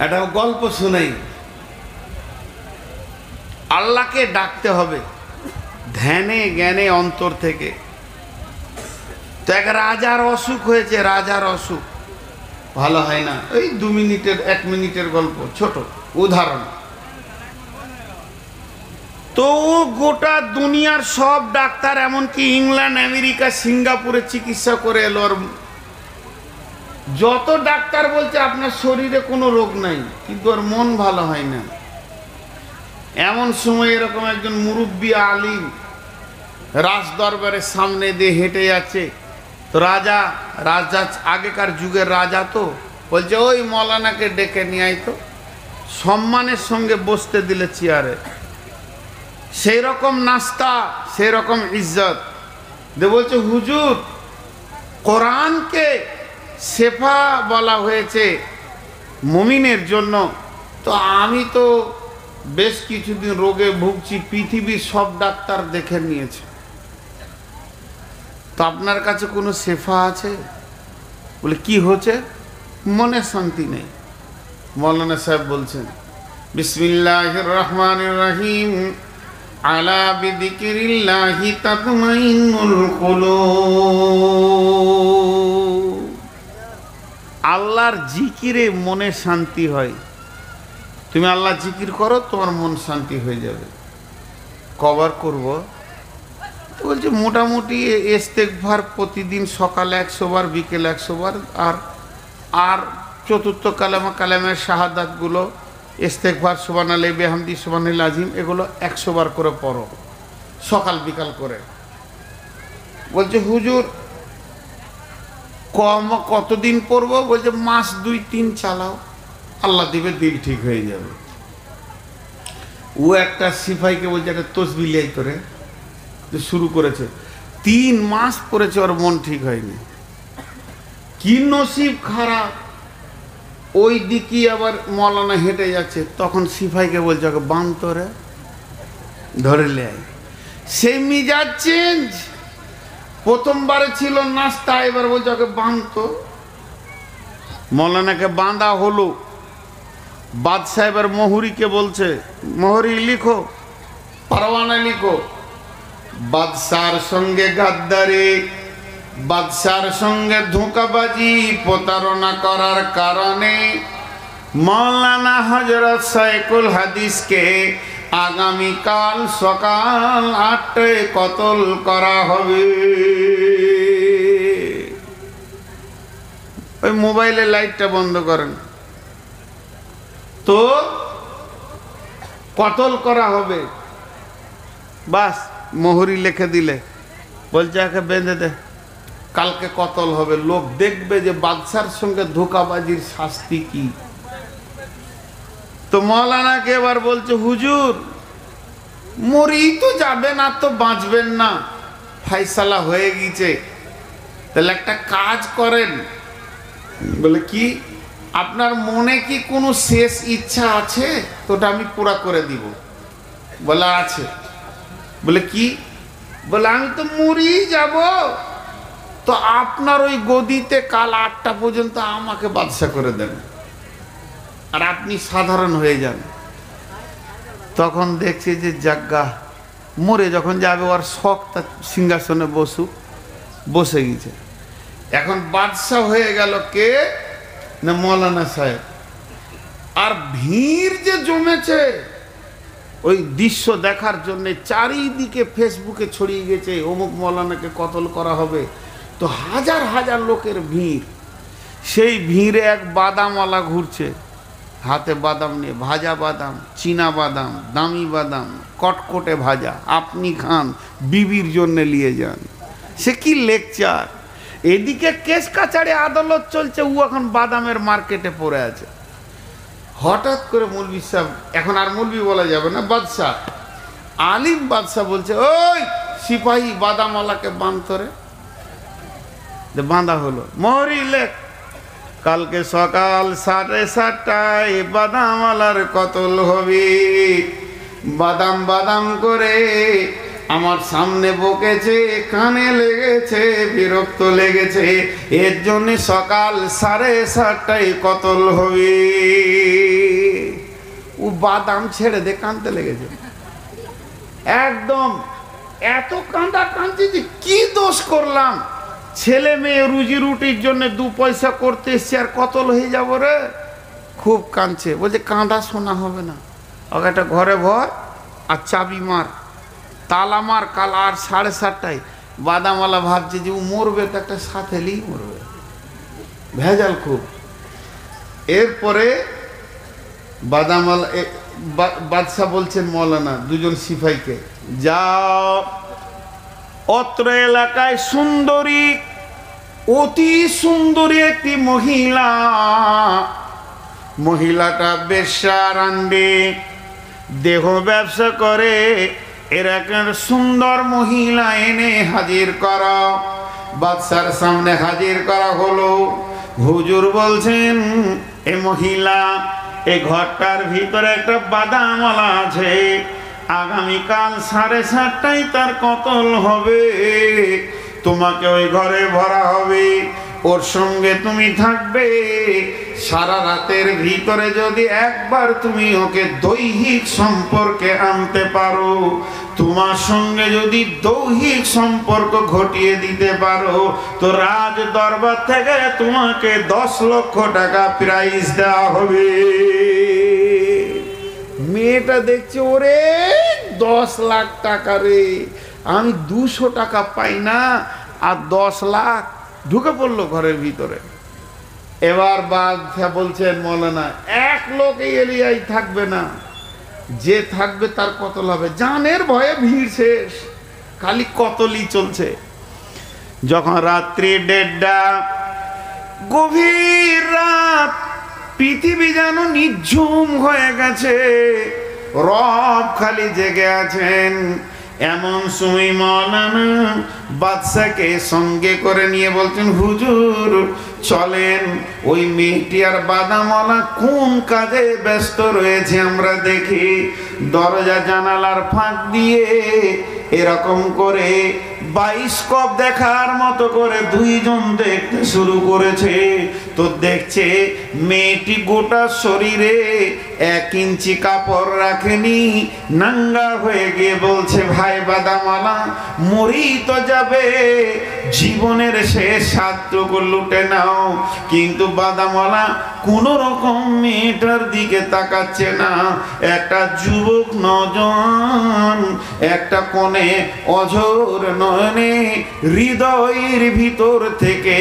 একটা গল্প শুনাই। আল্লাহকে ডাকতে হবে ধ্যানে জ্ঞানে অন্তর থেকে। তো এক রাজার অসুখ হয়েছে, রাজার অসুখ ভালো হয় না। এই 2 মিনিটের 1 মিনিটের গল্প, ছোট উদাহরণ। তো গোটা দুনিয়ার সব ডাক্তার, এমনকি ইংল্যান্ড আমেরিকা সিঙ্গাপুরে চিকিৎসা করে এলো। আর যত ডাক্তার বলছে আপনার শরীরে কোনো রোগ নাই, কিন্তু আর মন ভালো হয় না। এমন সময় এরকম একজন মুরব্বী আলিম রাজ দরবারের সামনে দিয়ে হেঁটে যাচ্ছে। তো রাজা আগেকার যুগের রাজা তো বলছে, ওই মৌলানাকে ডেকে নিয়ে আয় তো। সম্মানের সঙ্গে বসতে দিলে চেয়ারে, সেই রকম নাস্তা, সেই রকম ইজ্জত দে। বলছে, হুজুর, কোরআনকে শেফা বলা হয়েছে মুমিনের জন্য, তো আমি তো বেশ কিছুদিন রোগে ভুগছি, পৃথিবীর সব ডাক্তার দেখে নিয়েছে, তো আপনার কাছে কোনো শেফা আছে? বলে, কি হচ্ছে? মনে শান্তি নেই। মৌলানা সাহেব বলছেন, বিসমিল্লাহির রহমানির রহিম, আলা বিযিকরিল্লাহি তাতমাইন্নুল কুলুব। আল্লাহর জিকিরে মনে শান্তি হয়। তুমি আল্লাহ জিকির করো, তোমার মন শান্তি হয়ে যাবে। কবার করব? বলছে, মোটামুটি ইস্তেগফার প্রতিদিন সকালে 100 বার, বিকেলে 100 বার, আর চতুর্থ কালেমার শাহাদাতগুলো, ইস্তেগফার, সুবহানাল্লাহি বিহামদি, সুবহানাল্লাহিল আযীম, এগুলো 100 বার করে পড়ো সকাল বিকাল করে। বলছে, হুজুর কতদিন পড়বো? বলছে, মাস 2-3 চালাও, আল্লাহ দিবে, দিল ঠিক হয়ে যাবে। ও একটা সিপাহীকে বলছে, একটা তসবিহ লিয়াই করে শুরু করেছে। 3 মাস পড়েছে, ওর মন ঠিক হয়নি। কি নসিব খারাপ! ওই দিকে আবার মৌলানা হেঁটে যাচ্ছে, তখন সিপাহীকে বলছে, ওকে বান্তরে ধরে লেয়। সেই মিজাজ চেঞ্জ। প্রথমবারে ছিল নাস্তা, এবার বলছে ওকে বাঁধতো। মৌলানাকে বাঁধা হলো। বাদশাহ এবার মোহরিকে বলছে, মোহরি লিখো, পরওয়ানা লিখো। বাদশার সঙ্গে গাদ্দারি, বাদশার সঙ্গে ধোঁকাবাজি, প্রতারণা করার কারণে মৌলানা হযরত শাইখুল হাদিসকে আগামীকাল সকাল 8টায় কতল করা হবে। ওই মোবাইলের লাইটটা বন্ধ করেন তো, কতল করা হবে। বাস মোহরি লিখে দিলে, বলছে একে বেঁধে দে, কালকে কতল হবে। লোক দেখবে যে বাদশার সঙ্গে ধোঁকাবাজির শাস্তি কি। তো মৌলানাকে এবার বলছে, হুজুর মরেই তো যাবেন, আর তো বাঁচবেন না, ফাইসালা হয়ে গেছে, তাহলে একটা কাজ করেন। বলে, কি? আপনার মনে কি কোনো শেষ ইচ্ছা আছে? তো ওটা আমি পুরা করে দিব। বলে, আছে। বলে, কি? বলে, আমি তো মরেই যাব, তো আপনার ওই গদিতে কাল 8টা পর্যন্ত আমাকে বাদশা করে দেন, আর আপনি সাধারণ হয়ে যান। তখন দেখছে যে জাগ্গা মরে যখন যাবে, ওর শখ তার সিংহাসনে বসে গেছে। এখন বাদশা হয়ে গেল কে? না মৌলানা সাহেব। আর ভিড় যে জমেছে ওই দৃশ্য দেখার জন্য, চারিদিকে ফেসবুকে ছড়িয়ে গেছে, অমুক মৌলানাকে কতল করা হবে। তো হাজার হাজার লোকের ভিড়। সেই ভিড়ে এক বাদামওয়ালা ঘুরছে, হাতে বাদাম নিয়ে, ভাজা বাদাম, চীনা বাদাম, দামি বাদাম, কটকটে ভাজা, আপনি খান, বিবির জন্য নিয়ে যান। সে কি লেকচার! এদিকে কেস কাছাড়ে আদালত চলছে, ও এখন বাদামের মার্কেটে পড়ে আছে। হঠাৎ করে মৌলভী সাহেব, এখন আর মৌলভী বলা যাবে না, বাদশাহ, আলিম বাদশাহ বলছে, ওই সিপাহী বাদামওয়ালাকে বাঁধতরে। বাঁধা হলো। মোহরি লেখ, কালকে সকাল 7:30টায় বাদামওয়ালার কতল হবে। বাদাম বাদাম করে আমার সামনে বকেছে, কানে লেগেছে, বিরক্ত লেগেছে, এর জন্য সকাল 7:30টায় কতল হবে। বাদাম ছেড়ে দিয়ে কাঁদতে লেগেছে। একদম এত কাঁদা কাঁদছে যে কি দোষ করলাম, ছেলে মেয়ে রুজি রুটির জন্য 2 পয়সা করতে এসছে আর কতল হয়ে যাব রে। খুব কাঁদছে, বলছে কাঁদা শোনা হবে না, ওকে একটা ঘরে ভর আর চাবি মার, তালা মার, কাল আর 7:30টায়। বাদামওয়ালা ভাবছে যে ও মরবে তো একটা সাথেলেই মরবে, ভেজাল খুব। এরপরে বাদামওয়ালা বাদশাহ বলছেন মৌলানা দুজন সিপাহীকে, যাও অত্র এলাকায় সুন্দরী, অতি সুন্দরী একটি মহিলা, মহিলাটা বেশ্যা রান্ডে, দেহ ব্যবসা করে, এরকম সুন্দর মহিলা এনে হাজির করা। বাদশার সামনে হাজির করা হলো। হুজুর বলছেন, এ মহিলা, এই ঘরটার ভিতরে একটা বাদামওয়ালা আছে, আগামীকাল 7:30টায় তার কতল হবে, তোমাকে ওই ঘরে ভরা হবে, ওর সঙ্গে তুমি থাকবে। সারা রাতের ভিতরে যদি একবার তুমি ওকে দৈহিক সম্পর্কে আনতে পারো, তোমার সঙ্গে যদি দৈহিক সম্পর্ক ঘটিয়ে দিতে পারো, তো রাজ দরবার থেকে তোমাকে 10 লক্ষ টাকা প্রাইজ দেওয়া হবে। মেয়েটা দেখছে, ওরে 10 লাখ টাকা রে, আমি 200 টাকা পাই না আর 10 লাখ, ঢুকে পড়লো ঘরের ভিতরে। এবার বাদশা বলছেন, মৌলানা এক লোক এই এরিয়ায় থাকবে না, যে থাকবে তার কতল হবে। জানের ভয়ে ভিড় শেষ, খালি কতলই চলছে। যখন রাত্রি 1:30, গভীর রাত, পৃথিবী যেন নিঝুম হয়ে গেছে, রব খালি জেগে আছেন। এমন সময় মৌলানা বাদশাকে সঙ্গে করে নিয়ে বলছেন, হুজুর চলেন, ওই মেয়েটি আর বাদামওয়ালা কোন কাজে ব্যস্ত রয়েছে আমরা দেখি। দরজা জানালার ফাঁক দিয়ে এরকম করে বায়োস্কোপ দেখার মতো করে দুইজন দেখতে শুরু করেছে। তো দেখছে মেয়েটি গোটা শরীরে 1 ইঞ্চি কাপড় রাখেনি, নাঙ্গা হয়ে গিয়ে বলছে, ভাই বাদামওয়ালা, মরি তো যাবে, জীবনের শেষ স্বাদটুকু লুটে নাও। কিন্তু বাদামওয়ালা কোন রকম মেয়েটার দিকে তাকাচ্ছে না। একটা যুবক নজন একটা কোণে অঝোর নয়নে হৃদয়ের ভিতর থেকে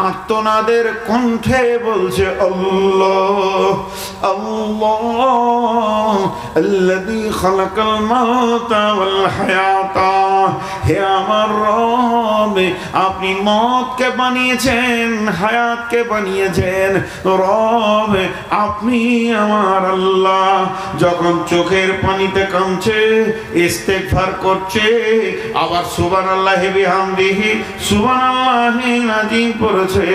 আর্তনাদের কণ্ঠে বলছে, আল্লাহ আল্লাহ আল্লাযী খালাকাল মাউতা ওয়াল হায়াতা, হে আমার রব, আপনি মওতকে বানিয়েছেন, হায়াতকে বানিয়েছেন, রব আপনি আমার আল্লাহ। যখন চোখের পানিতে কাঁদছে, ইস্তেগফার করছে, আবার সুবহানাল্লাহি বিহামদিহি সুবহানাল্লাহিল আযীম পড়ছে।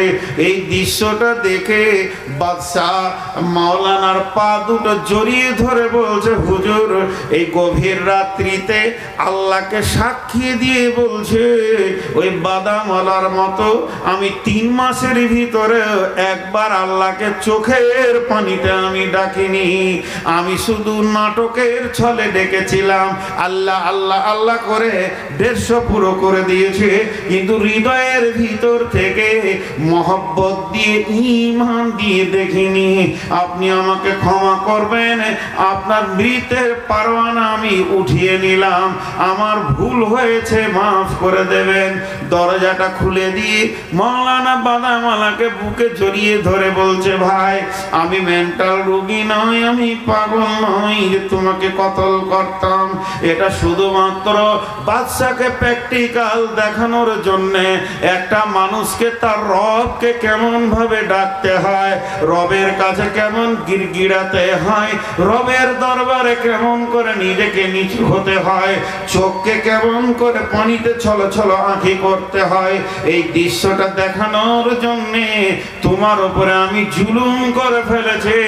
এই দৃশ্যটা দেখে বাদশাহ মাওলানার পা দুটো জড়িয়ে ধরে বলছে, হুজুর এই গভীর রাত্রিতে আল্লাহকে সাক্ষী দিয়ে বলছে, ওই বাদামওয়ালার মতো আমি 3 মাসের ভিতরে একবার আল্লাহকে চোখের পানিতে আমি ডাকিনি। আমি শুধু নাটকের ছলে ডেকেছিলাম, আল্লাহ আল্লাহ আল্লাহ করে 150 পুরো করে দিয়েছে, কিন্তু হৃদয়ের ভিতর থেকে মহব্বত দিয়ে ঈমান দিয়ে দেখিনি। আপনি আমাকে ক্ষমা করবেন, আপনার মৃতের পরোয়ানা আমি উঠিয়ে নিলাম, আমার ভুল হয়েছে, মাফ করে দেবেন। দরজাটা খুলে দিয়ে মাওলানা বাদামওয়ালাকে বুকে জড়িয়ে ধরে বলছে, ভাই আমি মেন্টাল রোগী নই, আমি পাগল নই যে তোমাকে কতল করতাম। এটা শুধুমাত্র বাদশাকে প্র্যাকটিক্যাল দেখানোর জন্যে, একটা মানুষকে তার রবকে কেমন ভাবে ডাকতে হয়, রবের কাছে কেমন গিড়গিড়াতে হয়, রবের দরবারে কেমন করে নিজেকে নিচু হতে হয়, চোখকে কেমন করে পানিতে ছলছল আঁখি করতে হয়, এই দৃশ্যটা দেখানোর জন্যে তোমার উপরে আমি জুলুম করে ফেলেছি।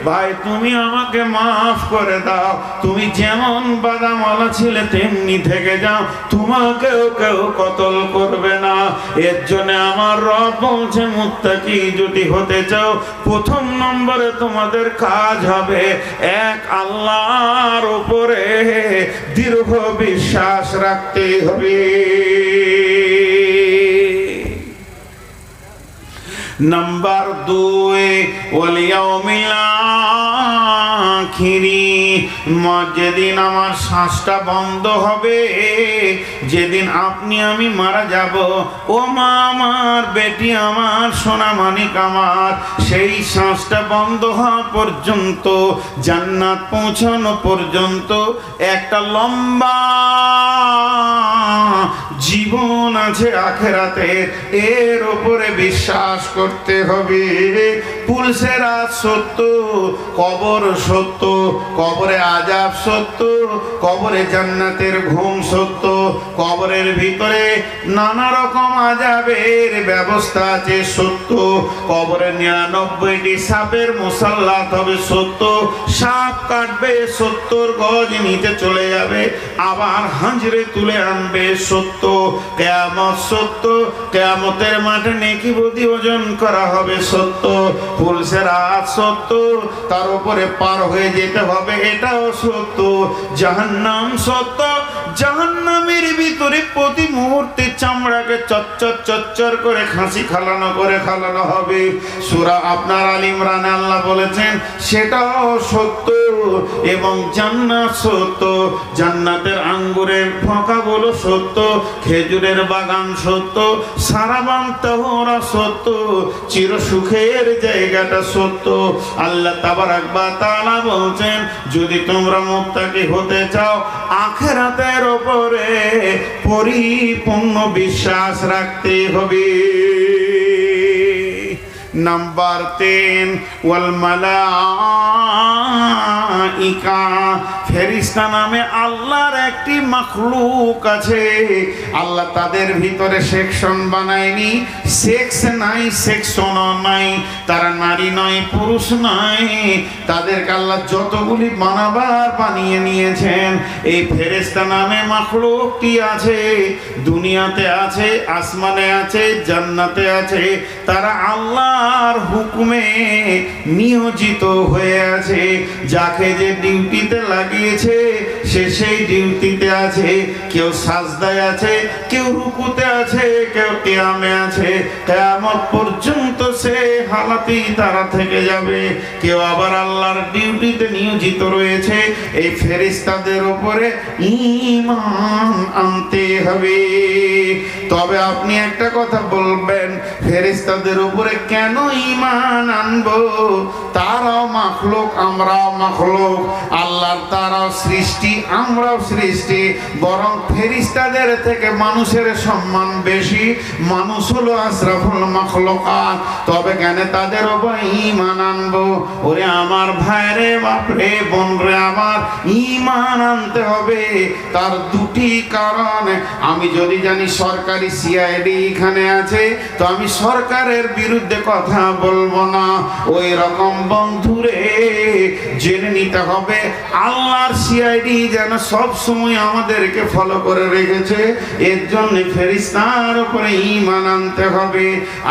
ভাই তুমি আমাকে মাফ করে দাও, তুমি যেমন বাদামওয়ালা ছিলে তেমনি থেকে যাও, তোমাকেও কেউ কতল করবে না। এর জন্য আমার রব বলছে, মুত্তাকি যদি হতে চাও, প্রথম নম্বরে তোমার আমাদের কাজ হবে এক আল্লাহর উপরে দৃঢ় বিশ্বাস রাখতে হবে। নাম্বার 2, ওয়াল ইয়াউমিল আখিরি, যেদিন আমার শ্বাসটা বন্ধ হবে, যেদিন আপনি আমি মারা যাব, ও মা আমার, বেটি আমার, সোনা মানিক আমার, সেই শ্বাসটা বন্ধ হওয়া পর্যন্ত, জান্নাত পৌঁছানো পর্যন্ত একটা লম্বা জীবন আছে আখেরাতে, এর উপরে বিশ্বাস করতে হবে। পুলসেরাত সত্য, কবর সত্য, কবরে আযাব সত্য, কবরে জান্নাতের ঘুম সত্য, কবরের ভিতরে নানা রকম আযাবের ব্যবস্থা আছে সত্য, কবরে 99টি সাপের মুসাল্লাত হবে সত্য, সাপ কাটবে 70 গজ নিচে চলে যাবে, আবার হাঁজরে তুলে আনবে সত্য, কিয়ামত সত্য, কিয়ামতের মাঠে নেকি বদি ওজন করা হবে সত্য, পুলসেরাত সত্য, তার উপরে পার হয়ে যেতে হবে এটাও সত্য, জাহান্নাম সত্য, জাহান্নামের ভিতরে প্রতি মুহূর্তে চামড়াকে চচ্চর চচ্চর করে খাসি খালানো হবে। সূরা আপনার আল ইমরানে আল্লাহ বলেছেন সেটাও সত্য, এবং জান্নাত সত্য, জান্নাতের আঙ্গুরের ফোঁকাগুলো সত্য, খেজুরের বাগান সত্য, সারাবান তাহরা সত্য, চির সুখের জায়গাটা সত্য। আল্লাহ তাবারাক ওয়া তাআলা বলছেন, যদি তোমরা মুত্তাকি হতে চাও, আখিরাতের উপরে পরিপূর্ণ বিশ্বাস রাখতে হবে। নাম্বার 3, ওয়াল মালাইকা, ফেরেশতা নামে আল্লাহর একটি মাখলুক আছে। আল্লাহ তাদের ভিতরে সেকশন বানায়নি, সেক্স নাই, সেকশনও নাই, তারা নারী নয়, পুরুষ নয়, তাদেরকে আল্লাহ যতগুলি বানাবার বানিয়ে নিয়েছেন। এই ফেরেশতা নামে মাখলুকটি আছে, দুনিয়াতে আছে, আসমানে আছে, জান্নাতে আছে, তারা আল্লাহর হুকুমে নিয়োজিত হয়ে আছে। যাকে যে ডিউটিতে লাগিয়েছে সে সেই ডিউটিতে আছে। কেউ সাজদায় আছে, কেউ রুকুতে আছে, কেউ কিয়ামে আছে, কিয়ামত পর্যন্ত সে হালাতেই তারা থেকে যাবে। কেউ আবার আল্লাহর ডিউটিতে নিয়োজিত রয়েছে। এই ফেরেশতাদের উপরে ঈমান আনতে হবে। তবে আপনি একটা কথা বলবেন, ফেরেশতাদের উপরে কেন ঈমান আনবো? তারাও মাখলুক, আমরাও মাখলুক, আল্লাহর তারাও সৃষ্টি, আমরাও সৃষ্টি, বরং ফেরেশতাদের থেকে মানুষের সম্মান বেশি। মানুষ হলো আশরাফুল মাখলুকাত। তবে কেন তাদের উপরে ঈমান আনবো? ওরে আমার ভাইরে, বাপরে, বোনরে আমার, ঈমান আনতে হবে। তার দুটি কারণ। আমি যদি জানি সরকারি সিআইডি এখানে আছে, তো আমি সরকারের বিরুদ্ধে কথা বলবো না। ওই রকম বন্ধুরে জেনে নিতে হবে আল্লাহর সিআইডি যেন সব সময় আমাদেরকে ফলো করে রেখেছে। এর জন্য ফেরেশতার উপরে ঈমান আনতে হবে।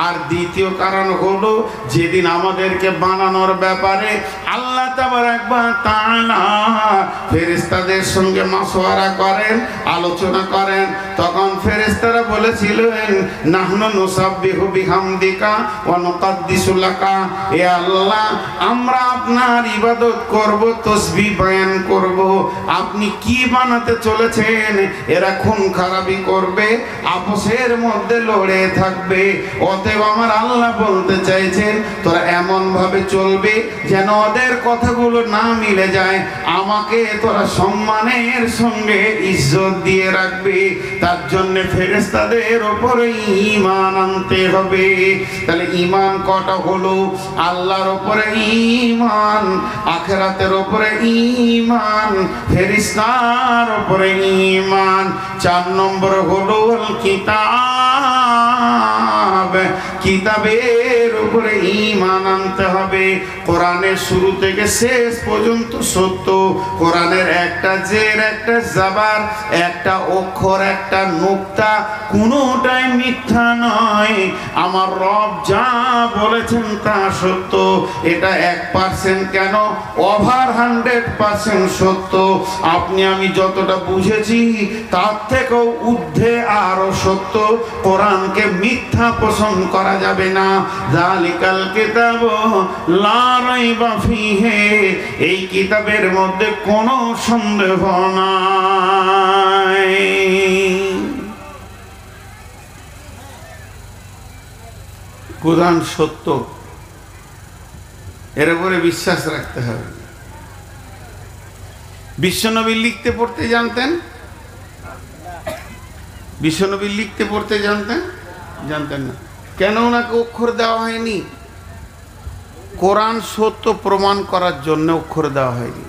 আর দ্বিতীয় কারণ হলো, যেদিন আমাদেরকে বানানোর ব্যাপারে আল্লাহ তাবারাক ওয়া তাআলা ফেরেশতাদের সঙ্গে মাশওয়ারা করেন, আলোচনা করেন, তখন ফেরেশতারা বলেছিলেন, নাহনু নুসাব্বিহু বিহামদিকা ওয়া নুকাদ্দিসু লাকা, এ আল্লাহ, আমরা আপনার ইবাদত করব, তাসবিহ বয়ান করব। আপনি কি বানাতে চলেছেন? এরা খুন খারাপি করবে, আপসের মধ্যে লড়ে থাকবে। অতএব আমার আল্লাহ বলতে চাইছেন, তোরা এমন ভাবে চলবে যেন ওদের কথাগুলো না মিলে যায়। আমাকে তোরা সম্মানের সঙ্গে ইজ্জত দিয়ে রাখবে। তার জন্য ফেরেশতাদের উপরে ঈমান আনতে হবে। তাহলে ঈমান কটা হলো? আল্লাহর উপরে ঈমান, আখিরাতের উপরে ঈমান, ফেরেশতার উপরে ঈমান। 4 নম্বর হলো কিতাব, কিতাবের উপরে ঈমান আনতে হবে। কোরআনের শুরু থেকে শেষ পর্যন্ত সত্য। কোরআনের একটা জের, একটা জাবার, একটা অক্ষর, একটা নুক্তা কোনোটাই মিথ্যা নয়। আমার রব যা বলেছেন তা সত্য। এটা 1% কেন, ওভার 100% সত্য। আপনি আমি যতটা বুঝেছি তার থেকেও ঊর্ধ্বে আরো সত্য। কোরআনকে মিথ্যা পোষণ করা যাবে না। যালিকাল কিতাব লা রাইবা ফিহি, এই কিতাবের মধ্যে কোনো সন্দেহ নাই। কোরআন সত্য, এর উপরে বিশ্বাস রাখতে হবে। বিশ্বনবী লিখতে পড়তে জানতেন? বিশ্বনবী লিখতে পড়তে জানতেন? জানতেন না। কেন ওনাকে অক্ষর দেওয়া হয়নি? কোরআন সত্য প্রমাণ করার জন্য অক্ষর দেওয়া হয়নি।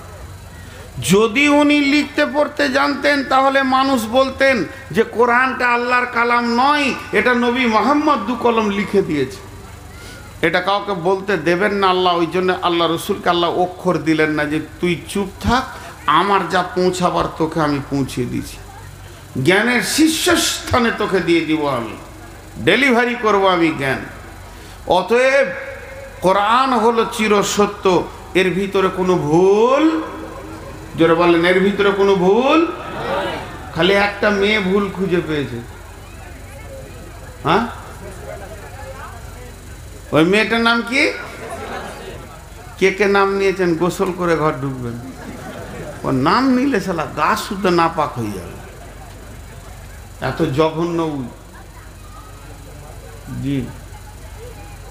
যদি উনি লিখতে পড়তে জানতেন তাহলে মানুষ বলতেন যে কোরআনটা আল্লাহর কালাম নয়, এটা নবী মুহাম্মদ দু কলম লিখে দিয়েছে। এটা কাউকে বলতে দেবেন না আল্লাহ, ওই জন্য আল্লাহ রসুলকে আল্লাহ অক্ষর দিলেন না, যে তুই চুপ থাক, আমার যা পৌঁছাবার তোকে আমি পৌঁছে দিছি, জ্ঞানের শীর্ষস্থানে তোকে দিয়ে দিব, আমি ডেলিভারি করব আমি জ্ঞান। অতএব কোরআন হলো চির সত্য, এর ভিতরে কোনো ভুল, জোরে বলেন, এর ভিতরে কোনো ভুল। খালি একটা মেয়ে ভুল খুঁজে পেয়েছে। হ্যাঁ, ওই মেয়েটার নাম কি? কে কে নাম নিয়েছেন? গোসল করে ঘর ঢুকবেন। ওর নাম নিলে শালা গা শুদ্ধ নাপাক হয়ে যাবে, এত জঘন্য। জি,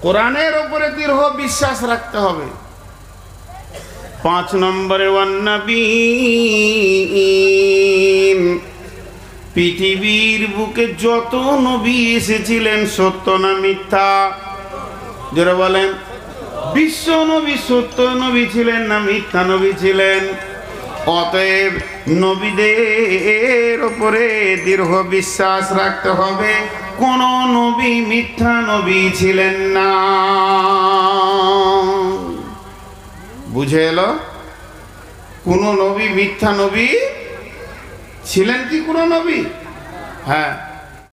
কোরআনের উপরে দৃঢ় বিশ্বাস রাখতে হবে। 5 নম্বরে ওয়ান্নাবিয়্যিন, পৃথিবীর বুকে যত নবী এসেছিলেন সত্য না মিথ্যা? যারা বলেন বিশ্ব নবী সত্য নবী ছিলেন না মিথ্যা নবী ছিলেন? অতএব নবীদের উপরে দৃঢ় বিশ্বাস রাখতে হবে। কোন নবী মিথ্যা নবী ছিলেন না। বুঝে এলো? কোন নবী মিথ্যা নবী ছিলেন কি কোন নবী? হ্যাঁ,